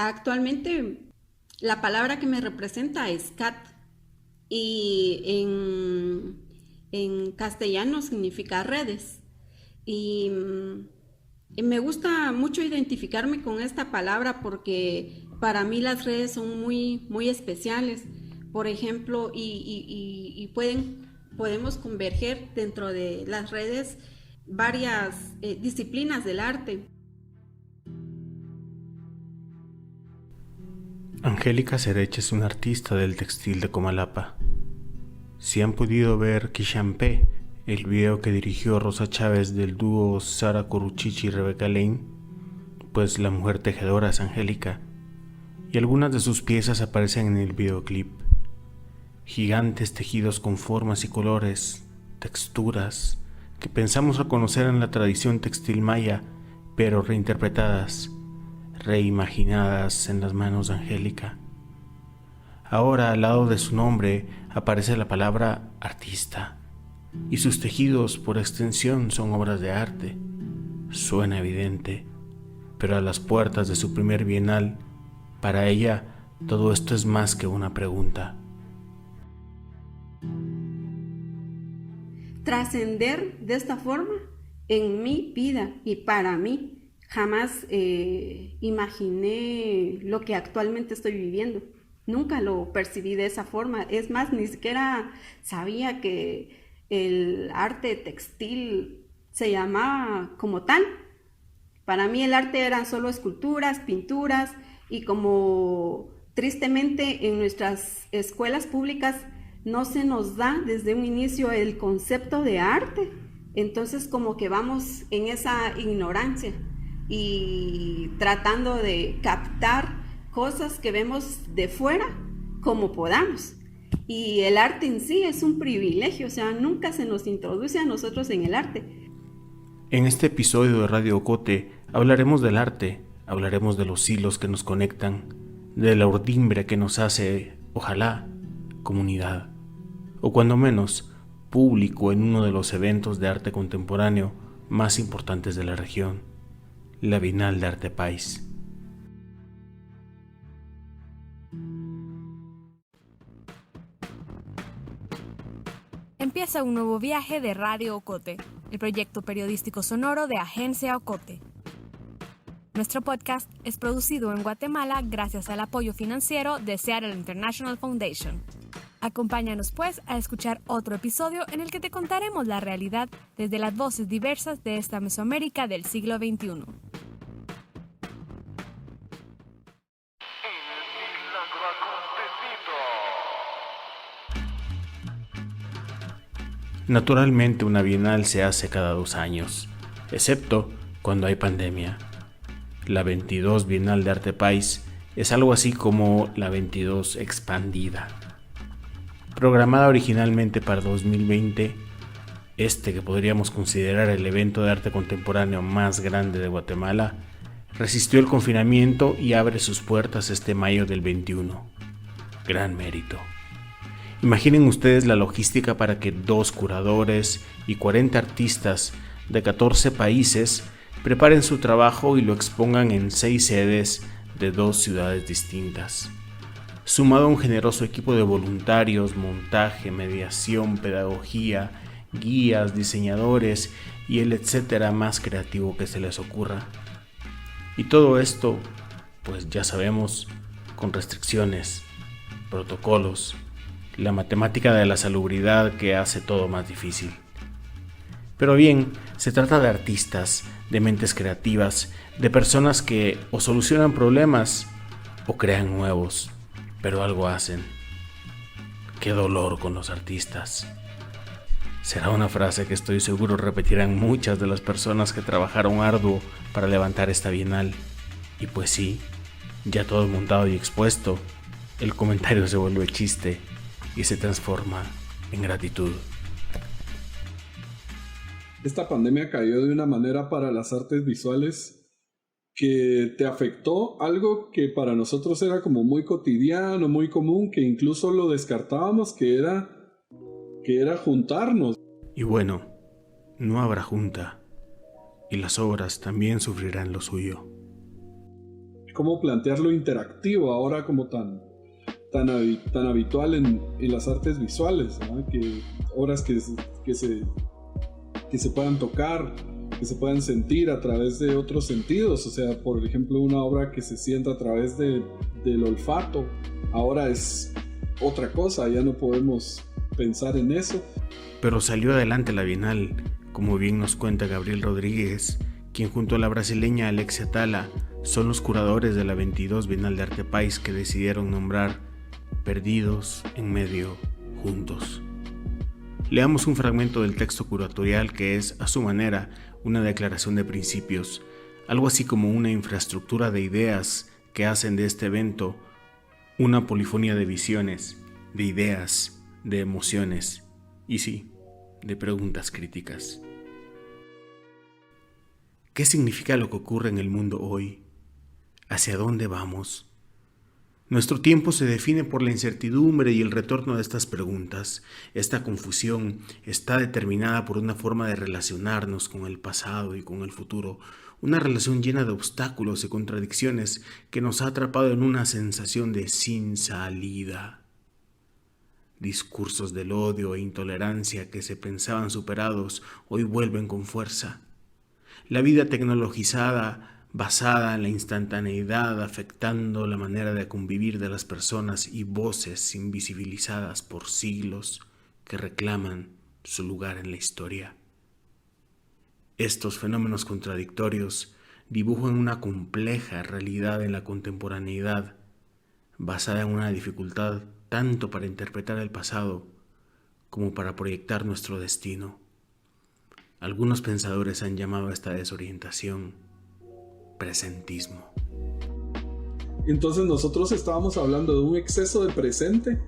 Actualmente la palabra que me representa es cat y en castellano significa redes. Y me gusta mucho identificarme con esta palabra porque para mí las redes son muy especiales. Por ejemplo, podemos converger dentro de las redes varias disciplinas del arte. Angélica Serech es una artista del textil de Comalapa. Si han podido ver Quichampé, el video que dirigió Rosa Chávez del dúo Sara Coruchichi y Rebeca Lane, pues la mujer tejedora es Angélica, y algunas de sus piezas aparecen en el videoclip. Gigantes tejidos con formas y colores, texturas, que pensamos reconocer en la tradición textil maya, pero reinterpretadas, reimaginadas en las manos de Angélica. Ahora, al lado de su nombre, aparece la palabra artista, y sus tejidos, por extensión, son obras de arte. Suena evidente, pero a las puertas de su primer bienal, para ella, todo esto es más que una pregunta. Trascender de esta forma en mi vida y para mí. Jamás imaginé lo que actualmente estoy viviendo. Nunca lo percibí de esa forma. Es más, ni siquiera sabía que el arte textil se llamaba como tal. Para mí el arte eran solo esculturas, pinturas y como tristemente en nuestras escuelas públicas no se nos da desde un inicio el concepto de arte. Entonces como que vamos en esa ignorancia y tratando de captar cosas que vemos de fuera como podamos. Y el arte en sí es un privilegio, o sea, nunca se nos introduce a nosotros en el arte. En este episodio de Radio Ocote hablaremos del arte, hablaremos de los hilos que nos conectan, de la urdimbre que nos hace, ojalá, comunidad, o cuando menos, público en uno de los eventos de arte contemporáneo más importantes de la región, la Bienal de Arte País. Empieza un nuevo viaje de Radio Ocote, el proyecto periodístico sonoro de Agencia Ocote. Nuestro podcast es producido en Guatemala gracias al apoyo financiero de Seattle International Foundation. Acompáñanos pues a escuchar otro episodio en el que te contaremos la realidad desde las voces diversas de esta Mesoamérica del siglo XXI. Naturalmente una bienal se hace cada 2 años, excepto cuando hay pandemia. La 22 Bienal de Arte País es algo así como la 22 expandida. Programada originalmente para 2020, que podríamos considerar el evento de arte contemporáneo más grande de Guatemala, resistió el confinamiento y abre sus puertas este mayo del 21. Gran mérito. Imaginen ustedes la logística para que 2 curadores y 40 artistas de 14 países preparen su trabajo y lo expongan en 6 sedes de 2 ciudades distintas. Sumado a un generoso equipo de voluntarios, montaje, mediación, pedagogía, guías, diseñadores y el etcétera más creativo que se les ocurra. Y todo esto, pues ya sabemos, con restricciones, protocolos, la matemática de la salubridad que hace todo más difícil. Pero bien, se trata de artistas, de mentes creativas, de personas que o solucionan problemas o crean nuevos, pero algo hacen. Qué dolor con los artistas. Será una frase que estoy seguro repetirán muchas de las personas que trabajaron arduo para levantar esta bienal. Y pues sí, ya todo montado y expuesto, el comentario se vuelve chiste y se transforma en gratitud. Esta pandemia cayó de una manera para las artes visuales que te afectó algo que para nosotros era como muy cotidiano, muy común, que incluso lo descartábamos, que era juntarnos. Y bueno, no habrá junta, y las obras también sufrirán lo suyo. cómo plantearlo interactivo ahora como tan habitual en las artes visuales, ¿no? Que obras que se puedan tocar, que se puedan sentir a través de otros sentidos. O sea, por ejemplo, una obra que se sienta a través del olfato, ahora es otra cosa, ya no podemos pensar en eso. Pero salió adelante la Bienal, como bien nos cuenta Gabriel Rodríguez, quien junto a la brasileña Alexia Tala son los curadores de la 22 Bienal de Arte País, que decidieron nombrar Perdidos en Medio Juntos. Leamos un fragmento del texto curatorial que es, a su manera, una declaración de principios, algo así como una infraestructura de ideas que hacen de este evento una polifonía de visiones, de ideas, de emociones y sí, de preguntas críticas. ¿Qué significa lo que ocurre en el mundo hoy? ¿Hacia dónde vamos? Nuestro tiempo se define por la incertidumbre y el retorno de estas preguntas. Esta confusión está determinada por una forma de relacionarnos con el pasado y con el futuro, una relación llena de obstáculos y contradicciones que nos ha atrapado en una sensación de sin salida. Discursos del odio e intolerancia que se pensaban superados hoy vuelven con fuerza. La vida tecnologizada, basada en la instantaneidad, afectando la manera de convivir de las personas y voces invisibilizadas por siglos que reclaman su lugar en la historia. Estos fenómenos contradictorios dibujan una compleja realidad en la contemporaneidad, basada en una dificultad tanto para interpretar el pasado como para proyectar nuestro destino. Algunos pensadores han llamado a esta desorientación presentismo. Entonces nosotros estábamos hablando de un exceso de presente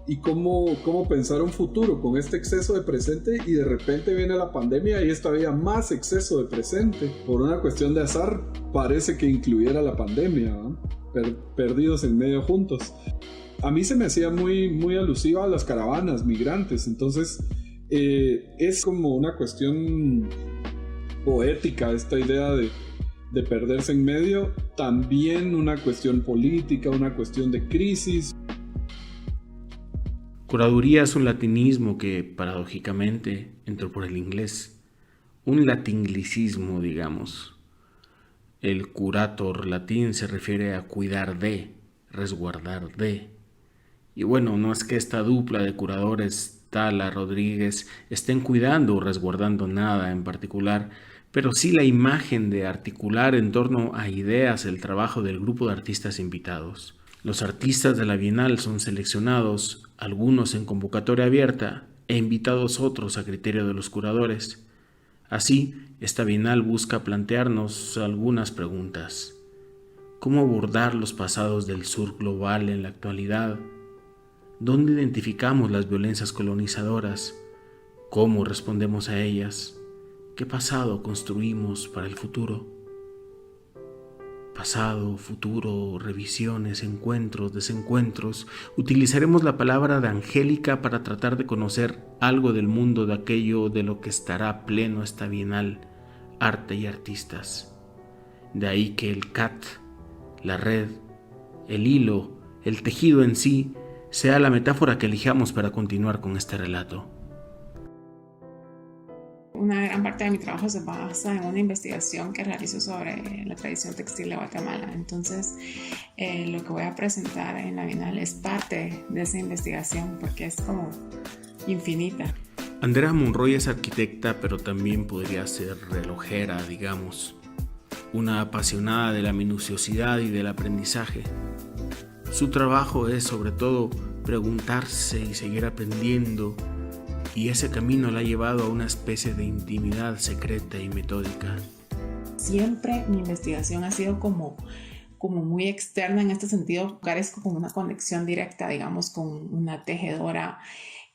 y cómo pensar un futuro con este exceso de presente, y de repente viene la pandemia y está había más exceso de presente. Por una cuestión de azar parece que incluyera la pandemia, ¿no? Perdidos en medio juntos. A mí se me hacía muy alusiva a las caravanas migrantes, entonces es como una cuestión poética esta idea de perderse en medio, también una cuestión política, una cuestión de crisis. Curaduría es un latinismo que, paradójicamente, entró por el inglés. Un latinglicismo, digamos. El curator latín se refiere a cuidar de, resguardar de. Y bueno, no es que esta dupla de curadores, Tala, Rodríguez, estén cuidando o resguardando nada en particular, pero sí la imagen de articular en torno a ideas el trabajo del grupo de artistas invitados. Los artistas de la Bienal son seleccionados, algunos en convocatoria abierta e invitados otros a criterio de los curadores. Así, esta Bienal busca plantearnos algunas preguntas. ¿Cómo abordar los pasados del sur global en la actualidad? ¿Dónde identificamos las violencias colonizadoras? ¿Cómo respondemos a ellas? ¿Qué pasado construimos para el futuro? Pasado, futuro, revisiones, encuentros, desencuentros. Utilizaremos la palabra de Angélica para tratar de conocer algo del mundo de aquello de lo que estará pleno esta Bienal, arte y artistas. De ahí que el CAT, la red, el hilo, el tejido en sí, sea la metáfora que elijamos para continuar con este relato. Una gran parte de mi trabajo se basa en una investigación que realizo sobre la tradición textil de Guatemala. Entonces, lo que voy a presentar en la Bienal es parte de esa investigación porque es como infinita. Andrea Monroy es arquitecta, pero también podría ser relojera, digamos. Una apasionada de la minuciosidad y del aprendizaje. Su trabajo es, sobre todo, preguntarse y seguir aprendiendo, y ese camino la ha llevado a una especie de intimidad secreta y metódica. Siempre mi investigación ha sido como muy externa en este sentido, buscar es como una conexión directa, digamos, con una tejedora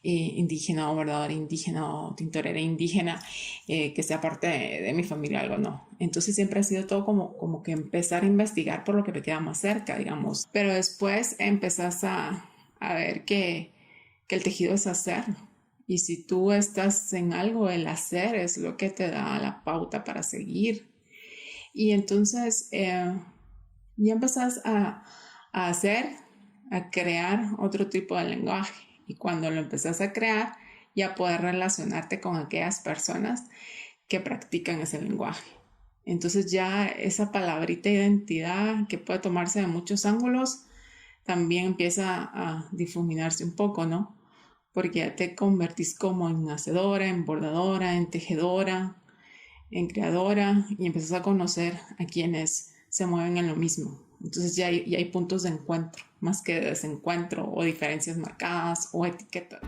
indígena o bordadora indígena o tintorera indígena que sea parte de mi familia o algo, no. Entonces siempre ha sido todo como que empezar a investigar por lo que me queda más cerca, digamos. Pero después empezás a ver que el tejido es hacer. Y si tú estás en algo, el hacer es lo que te da la pauta para seguir. Y entonces ya empezás a crear otro tipo de lenguaje. Y cuando lo empezás a crear, ya puedes relacionarte con aquellas personas que practican ese lenguaje. Entonces ya esa palabrita identidad, que puede tomarse de muchos ángulos, también empieza a difuminarse un poco, ¿no? Porque ya te convertís como en hacedora, en bordadora, en tejedora, en creadora, y empiezas a conocer a quienes se mueven en lo mismo. Entonces ya hay puntos de encuentro, más que de desencuentro o diferencias marcadas o etiquetas.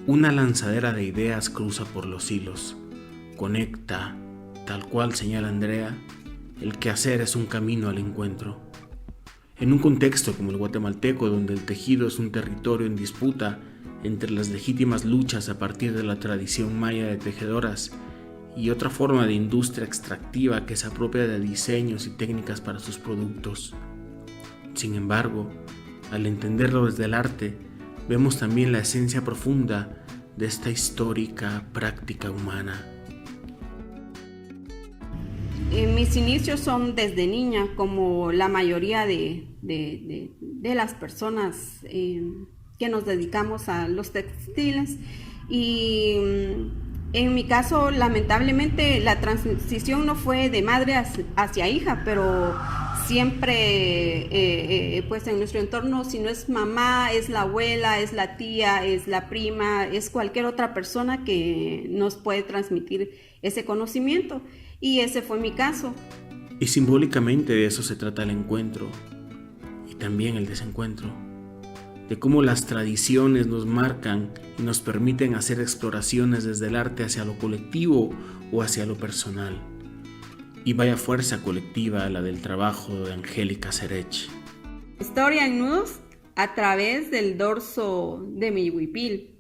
Una lanzadera de ideas cruza por los hilos, conecta, tal cual señala Andrea, el quehacer es un camino al encuentro. En un contexto como el guatemalteco, donde el tejido es un territorio en disputa entre las legítimas luchas a partir de la tradición maya de tejedoras y otra forma de industria extractiva que se apropia de diseños y técnicas para sus productos. Sin embargo, al entenderlo desde el arte, vemos también la esencia profunda de esta histórica práctica humana. Mis inicios son desde niña, como la mayoría de las personas que nos dedicamos a los textiles. Y en mi caso, lamentablemente, la transición no fue de madre hacia hija, pero siempre, pues en nuestro entorno, si no es mamá, es la abuela, es la tía, es la prima, es cualquier otra persona que nos puede transmitir ese conocimiento. Y ese fue mi caso. Y simbólicamente de eso se trata el encuentro y también el desencuentro, de cómo las tradiciones nos marcan y nos permiten hacer exploraciones desde el arte hacia lo colectivo o hacia lo personal. Y vaya fuerza colectiva la del trabajo de Angélica Serech. Historia en nudos a través del dorso de mi huipil.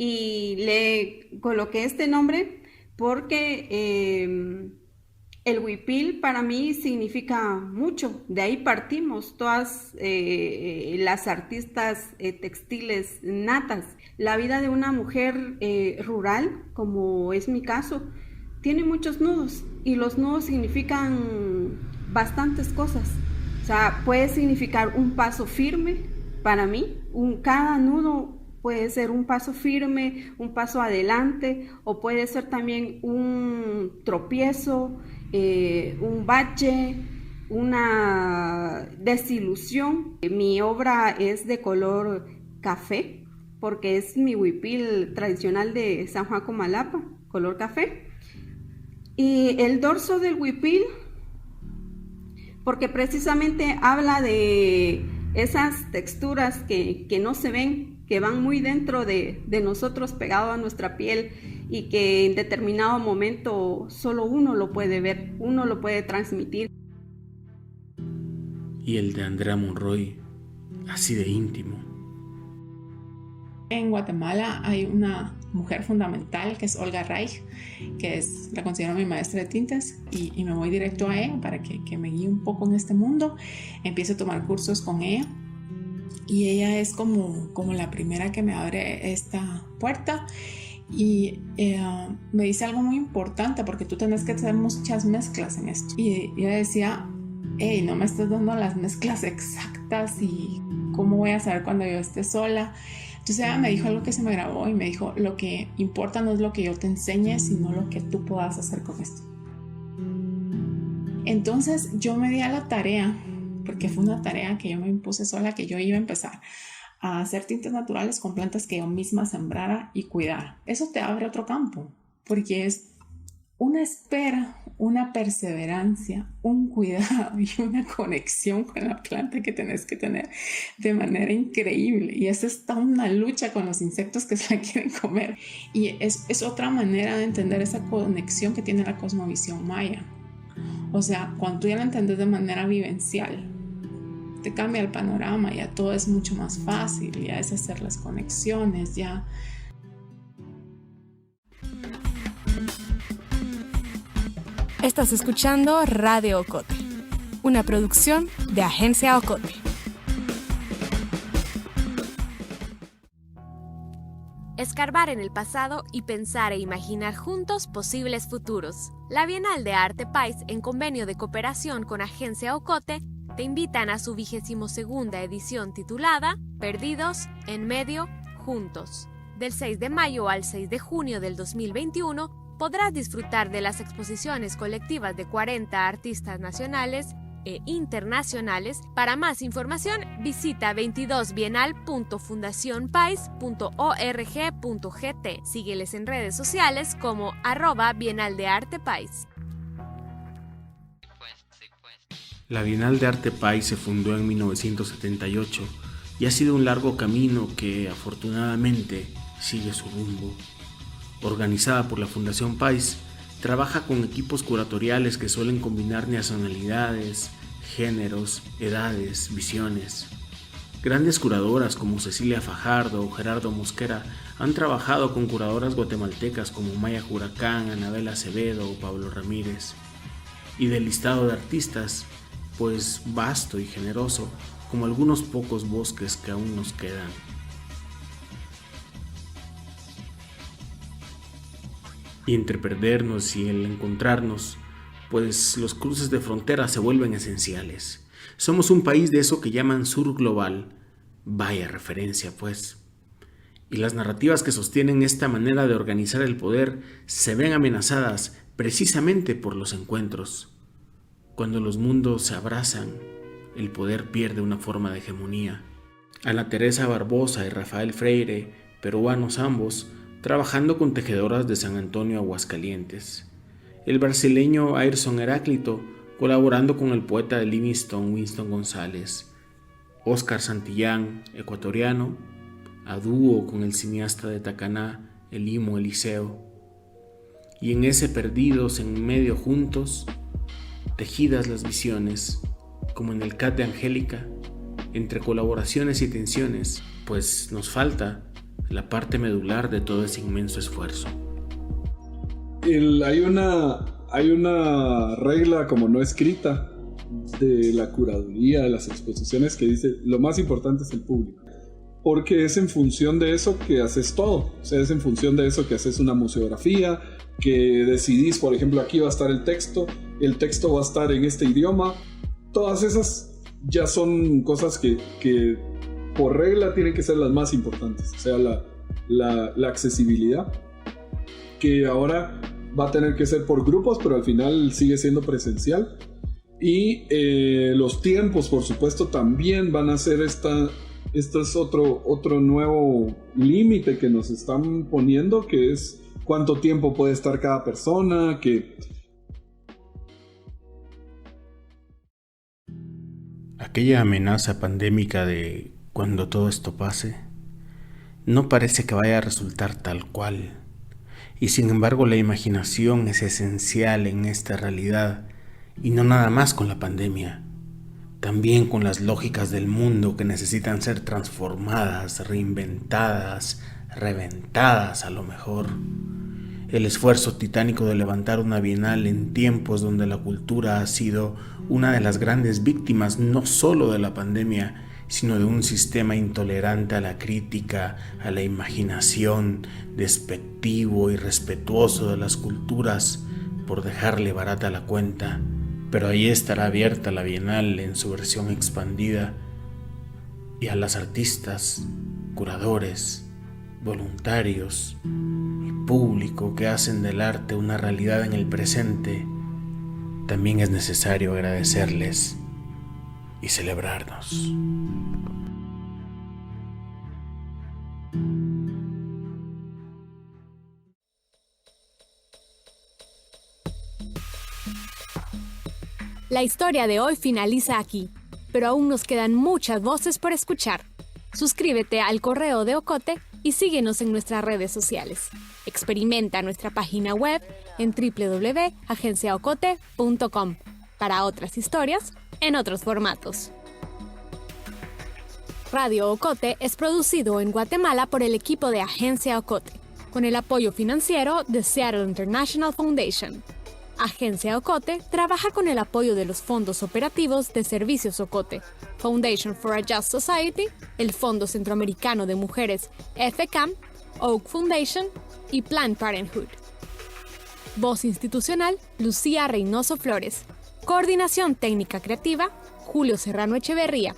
Y le coloqué este nombre porque el huipil para mí significa mucho. De ahí partimos todas las artistas textiles natas. La vida de una mujer rural, como es mi caso, tiene muchos nudos y los nudos significan bastantes cosas. O sea, puede significar un paso firme para mí. Cada nudo puede ser un paso firme, un paso adelante, o puede ser también un tropiezo, un bache, una desilusión. Mi obra es de color café, porque es mi huipil tradicional de San Juan Comalapa, color café. Y el dorso del huipil, porque precisamente habla de esas texturas que no se ven, que van muy dentro de nosotros, pegado a nuestra piel, y que en determinado momento solo uno lo puede ver, uno lo puede transmitir. Y el de Andrea Monroy, así de íntimo. En Guatemala hay una mujer fundamental que es Olga Reich, que la considero mi maestra de tintes, y me voy directo a ella para que me guíe un poco en este mundo. Empiezo a tomar cursos con ella y ella es como la primera que me abre esta puerta y me dice algo muy importante, porque tú tenés que hacer muchas mezclas en esto. Y ella decía, hey, no me estás dando las mezclas exactas y cómo voy a saber cuando yo esté sola. Entonces ella me dijo algo que se me grabó y me dijo, lo que importa no es lo que yo te enseñe, sino lo que tú puedas hacer con esto. Entonces yo me di a la tarea, porque fue una tarea que yo me impuse sola, que yo iba a empezar a hacer tintes naturales con plantas que yo misma sembrara y cuidara. Eso te abre otro campo, porque es una espera, una perseverancia, un cuidado y una conexión con la planta que tenés que tener de manera increíble. Y es esta una lucha con los insectos que se la quieren comer. Y es otra manera de entender esa conexión que tiene la cosmovisión maya. O sea, cuando tú ya la entendés de manera vivencial, te cambia el panorama, ya todo es mucho más fácil, ya es hacer las conexiones, ya... Estás escuchando Radio Ocote, una producción de Agencia Ocote. escarbar en el pasado y pensar e imaginar juntos posibles futuros. La Bienal de Arte País, en convenio de cooperación con Agencia Ocote, te invitan a su 22ª edición titulada Perdidos en Medio Juntos. Del 6 de mayo al 6 de junio del 2021 podrás disfrutar de las exposiciones colectivas de 40 artistas nacionales e internacionales. Para más información, visita 22bienal.fundacionpais.org.gt. Sígueles en redes sociales como @bienaldeartepais. La Bienal de Arte País se fundó en 1978 y ha sido un largo camino que afortunadamente sigue su rumbo. Organizada por la Fundación País, trabaja con equipos curatoriales que suelen combinar nacionalidades, géneros, edades, visiones. Grandes curadoras como Cecilia Fajardo o Gerardo Mosquera han trabajado con curadoras guatemaltecas como Maya Huracán, Anabel Acevedo o Pablo Ramírez. Y del listado de artistas, pues vasto y generoso, como algunos pocos bosques que aún nos quedan. Y entre perdernos y el encontrarnos, pues los cruces de frontera se vuelven esenciales. Somos un país de eso que llaman sur global, vaya referencia pues. Y las narrativas que sostienen esta manera de organizar el poder se ven amenazadas precisamente por los encuentros. Cuando los mundos se abrazan, el poder pierde una forma de hegemonía. Ana Teresa Barbosa y Rafael Freire, peruanos ambos, trabajando con tejedoras de San Antonio, Aguascalientes. El brasileño Ayrson Heráclito, colaborando con el poeta de Livingstone, Winston González. Óscar Santillán, ecuatoriano, a dúo con el cineasta de Tacaná, Elimo Eliseo. Y en ese perdidos en medio juntos, tejidas las visiones, como en el CAT de Angélica, entre colaboraciones y tensiones, pues nos falta la parte medular de todo ese inmenso esfuerzo. Hay una regla como no escrita de la curaduría, de las exposiciones, que dice lo más importante es el público, porque es en función de eso que haces todo. O sea, es en función de eso que haces una museografía, que decidís, por ejemplo, aquí va a estar el texto va a estar en este idioma. Todas esas ya son cosas que por regla tienen que ser las más importantes. O sea, la accesibilidad, que ahora va a tener que ser por grupos, pero al final sigue siendo presencial. Y los tiempos, por supuesto, también van a ser esto es otro nuevo límite que nos están poniendo, que es cuánto tiempo puede estar cada persona, Aquella amenaza pandémica de cuando todo esto pase, no parece que vaya a resultar tal cual. Y sin embargo la imaginación es esencial en esta realidad, y no nada más con la pandemia, también con las lógicas del mundo que necesitan ser transformadas, reinventadas, reventadas a lo mejor. El esfuerzo titánico de levantar una bienal en tiempos donde la cultura ha sido una de las grandes víctimas no solo de la pandemia, sino de un sistema intolerante a la crítica, a la imaginación, despectivo y respetuoso de las culturas, por dejarle barata la cuenta. Pero ahí estará abierta la bienal en su versión expandida, y a las artistas, curadores, voluntarios y público que hacen del arte una realidad en el presente, también es necesario agradecerles y celebrarnos. La historia de hoy finaliza aquí, pero aún nos quedan muchas voces por escuchar. Suscríbete al correo de Ocote y síguenos en nuestras redes sociales. Experimenta nuestra página web en www.agenciaocote.com para otras historias en otros formatos. Radio Ocote es producido en Guatemala por el equipo de Agencia Ocote, con el apoyo financiero de Seattle International Foundation. Agencia Ocote trabaja con el apoyo de los fondos operativos de Servicios Ocote, Foundation for a Just Society, el Fondo Centroamericano de Mujeres FCAM Oak Foundation y Planned Parenthood. Voz institucional, Lucía Reynoso Flores. Coordinación técnica creativa, Julio Serrano Echeverría.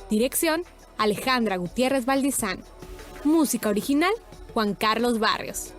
Dirección, Alejandra Gutiérrez Valdizán. Música original, Juan Carlos Barrios.